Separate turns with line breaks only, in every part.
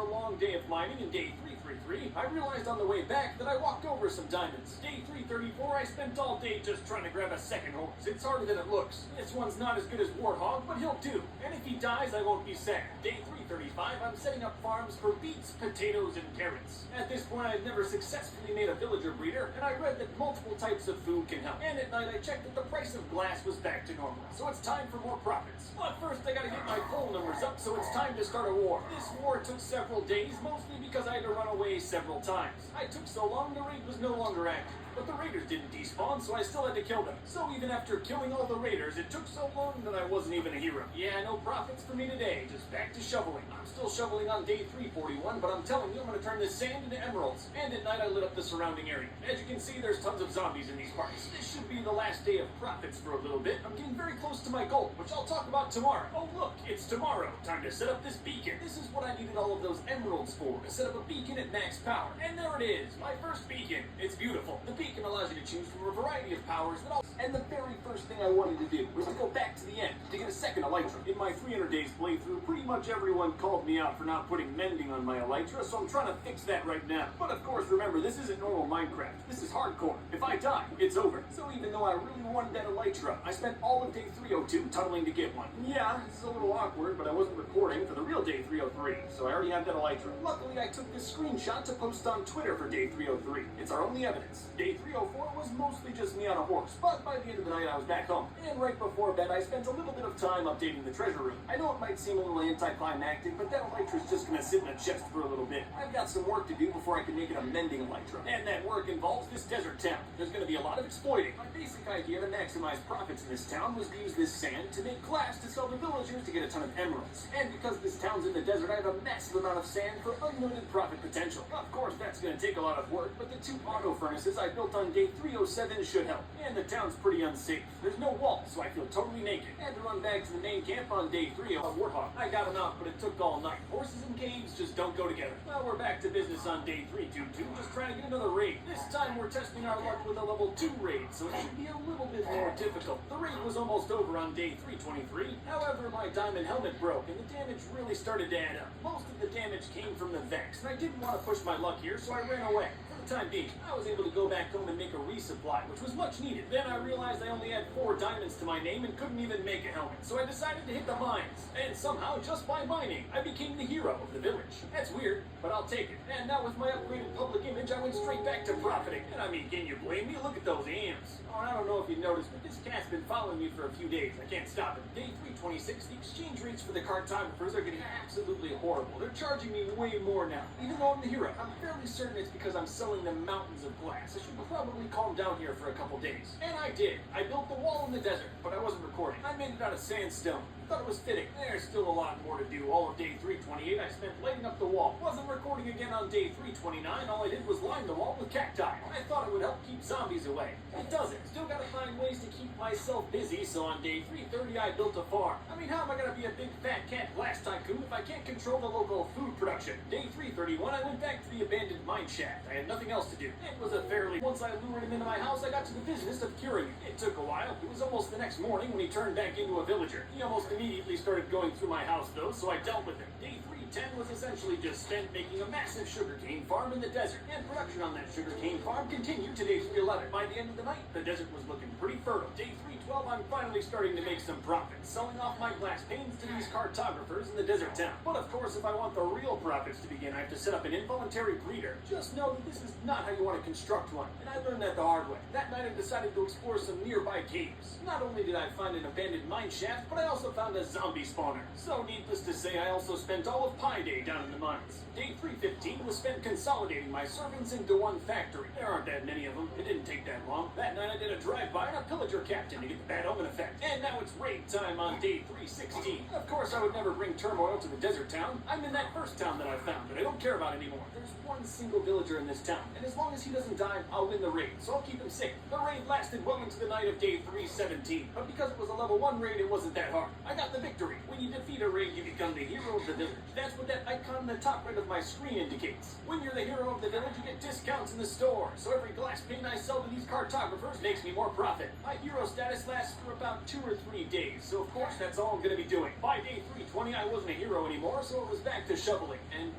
a long day of mining in day 333, I realized on the way back that I walked over some diamonds. Day 334, I spent all day just trying to grab a second horse. It's harder than it looks. This one's not as good as Warthog, but he'll do. And if he dies, I won't be sad. Day 335, I'm setting up farms for beets, potatoes, and carrots. At this point, I've never successfully made a villager breeder, and I read that multiple types of food can help. And at night, I checked that the price of glass was back to normal. So it's time for more profits. But first, I gotta get my poll numbers up, so it's time to start a war. This war took several days, mostly because I had to run away several times. I took so long, the raid was no longer active. But the raiders didn't despawn, so I still had to kill them. So even after killing all the raiders, it took so long that I wasn't even a hero. Yeah, no profits for me today, just back to shoveling. I'm still shoveling on day 341, but I'm telling you, I'm gonna turn this sand into emeralds. And at night, I lit up the surrounding area. As you can see, there's tons of zombies in these parts. This should be the last day of profits for a little bit. I'm getting very close to my goal, which I'll talk about tomorrow. Oh look, it's tomorrow. Time to set up this beacon. This is what I needed all of those emeralds for, to set up a beacon at max power. And there it is, my first beacon. It's beautiful. The beacon allows you to choose from a variety of powers that all. And the very first thing I wanted to do was to go back to the end to get a second elytra. In my 300 days playthrough, pretty much everyone called me out for not putting mending on my elytra, so I'm trying to fix that right now. But of course, remember, this isn't normal Minecraft. This is hardcore. If I die, it's over. So even though I really wanted that elytra, I spent all of day 302 tunneling to get one. Yeah, this is a little awkward, but I wasn't recording for the real day 303, so I already have that elytra. Luckily, I took this screenshot to post on Twitter for day 303. It's our only evidence. Day 304 was mostly just me on a horse, but by the end of the night, I was back home. And right before bed, I spent a little bit of time updating the treasure room. I know it might seem a little anticlimactic, but that elytra's just gonna sit in a chest for a little bit. I've got some work to do before I can make it a mending elytra. And that work involves this desert town. There's gonna be a lot of exploiting. My basic idea to maximize profits in this town was to use this sand to make glass to sell to villagers to get a ton of emeralds. And because this town's in the desert, I have a massive amount of sand for unlimited profit potential. Of course, that's gonna take a lot of work, but the 2 auto furnaces I built on day 307 should help. And the town's pretty unsafe. There's no walls, so I feel totally naked. I had to run back to the main camp on day 3 of Warthog. I got him out, but it took all night. Horses and caves just don't go together. Well, we're back to business on day 322, just trying to get another raid. This time we're testing our luck with a level 2 raid, so it should be a little bit more difficult. The raid was almost over on day 323. However, my diamond helmet broke, and the damage really started to add up. Most of the damage came from the Vex, and I didn't want to push my luck here, so I ran away. For the time being, I was able to go back home and make a resupply, which was much needed. Then I realized I only had 4 diamonds to my name and couldn't even make a helmet. So I decided to hit the mines. And somehow, just by mining, I became the hero of the village. That's weird, but I'll take it. And now with my upgraded public image, I went straight back to profiting. And I mean, can you blame me? Look at those AMs. Oh, and I don't know if you noticed, but this cat's been following me for a few days. I can't stop it. Day 326, the exchange rates for the cartographers are getting absolutely horrible. They're charging me way more now. Even though I'm the hero, I'm fairly certain it's because I'm selling them mountains of glass. I should probably calm down here for a couple days. And I did. I built the wall in the desert, but I wasn't recording. I made it out of sandstone. Thought it was fitting. There's still a lot more to do. All of day 328 I spent lighting up the wall. Wasn't recording again on day 329. All I did was line the wall with cacti. I thought it would help keep zombies away. It doesn't. Still gotta find ways to keep myself busy, so on day 330 I built a farm. I mean, how am I gonna be a big fat cat glass tycoon if I can't control the local food production? Day 331 I went back to the abandoned mine shaft. I had nothing else to do. It was a fairly... Once I lured him into my house, I got to the business of curing him. It took a while. It was almost the next morning when he turned back into a villager. He almost immediately started going through my house though, so I dealt with him. Day 310 was essentially just spent making a massive sugarcane farm in the desert, and production on that sugarcane farm continued to day 311. By the end of the night, the desert was looking pretty fertile. Day 312, I'm finally starting to make some profits, selling off my glass panes to these cartographers in the desert town. But of course, if I want the real profits to begin, I have to set up an involuntary breeder. Just know that this is not how you want to construct one, and I learned that the hard way. That night, I decided to explore some nearby caves. Not only did I find an abandoned mine shaft, but I also found a zombie spawner. So needless to say, I also spent all of Pi Day down in the mines. Day 315 was spent consolidating my servants into one factory. There aren't that many of them. It didn't take that long. That night I did a drive-by and a pillager captain to get the bad omen effect. And now it's raid time on day 316. Of course, I would never bring turmoil to the desert town. I'm in that first town that I found that I don't care about anymore. There's one single villager in this town, and as long as he doesn't die, I'll win the raid, so I'll keep him safe. The raid lasted well into the night of day 317, but because it was a level 1 raid, it wasn't that hard. I got the victory. When you defeat a raid, you become the hero of the village. That's what that icon in the top right of my screen indicates. When you're the hero of the village, you get discounts in the store, so every glass pane I sell to these cartographers makes me more profit. My hero status lasts for about 2 or 3 days, so of course that's all I'm gonna be doing. By day 320, I wasn't a hero anymore, so it was back to shoveling. And,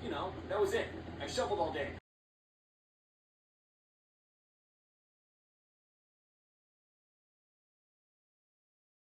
that was it. I shoveled all day.